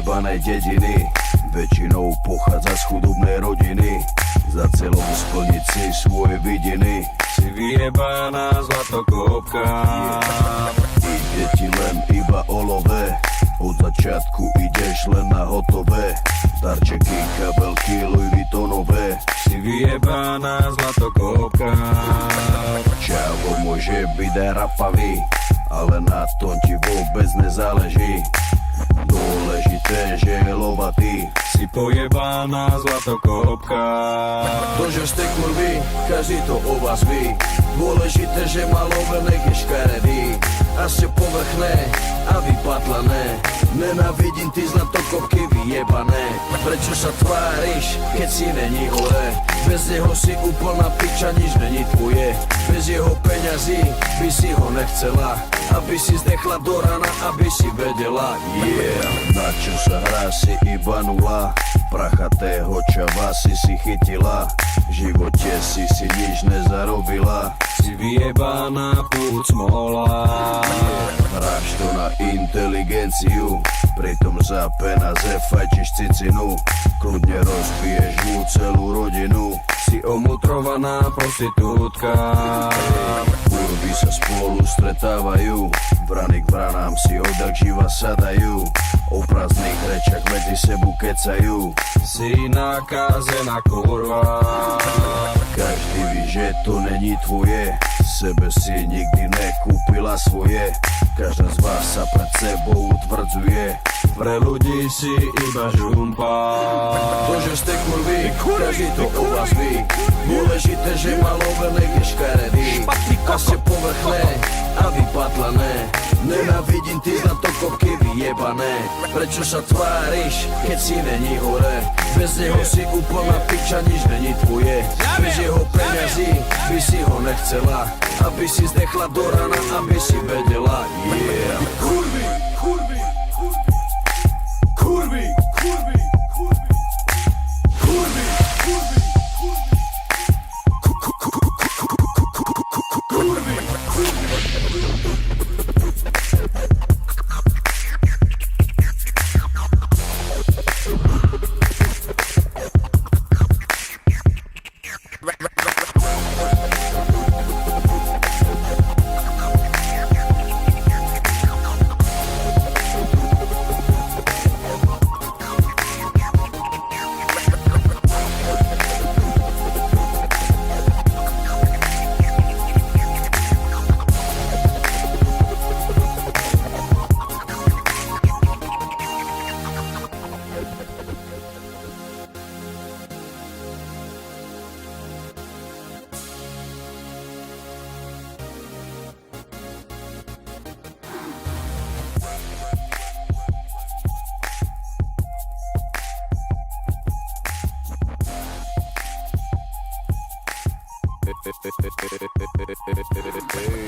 vyjebanej dediny, väčšinou pochádza z chudobnej rodiny. Za celom splniť si svoje vidiny, Si vyjebaná zlatokopka. ide ti len iba o love, od začiatku ideš len na hotové. Darčeky, kabelky, Louis Vuittonové. Si vyjebaná zlatokopka. Čavo môže byť aj rapavý, ale na tom ti vôbec nezáleží. Dôležité, že je lovatý. Si pojebaná zlatokopka. To, že ste kurvy, každý to o vás ví. Dôležité, že malové nech je škaredý. A ste povrchné a vypatlané. Nenávidím ty zlatokopky vyjebané. Prečo sa tváriš, keď si není hore? Bez neho si úplná piča, nič není tvoje. Bez jeho peňazí by si ho nechcela, aby si zdechla do rana, aby si vedela. Yeah, na čo sa hrá, si iba nula. Prachatého čava si chytila. V živote si nič nezarobila. Si vyjebaná púd smola. Hráš to na inteligenciu, pritom za peniaze fajčiš cicinu. Kľudne rozbiješ mu celú rodinu. Si omutrovaná prostitútka. Kurvy sa spolu stretávajú, vrany k vranám si odak živa sadajú. O prázdnych rečach medzi sebu kecajú. Si nakazená kurva. Každý ví, že to není tvoje, sebe si nikdy nekúpila svoje. Každá z vás sa pred sebou utvrdzuje. Pre ľudí si iba žumpa. To, že ste kurvy, každý to o vás ví. Dôležité, že malové nech je škaredý. A ste povrchné a vypatlané. Nenávidím ty zlatokopky vyjebané. Prečo sa tváriš, keď si není hore? Bez neho si úplná piča, nič není tvoje. Bez jeho peňazí by si ho nechcela, aby si zdechla do rana, aby si vedela. Yeah. Kurvy, kurvy, kurvy, kurvy, kurvy, kurvy, kurvy, Hey.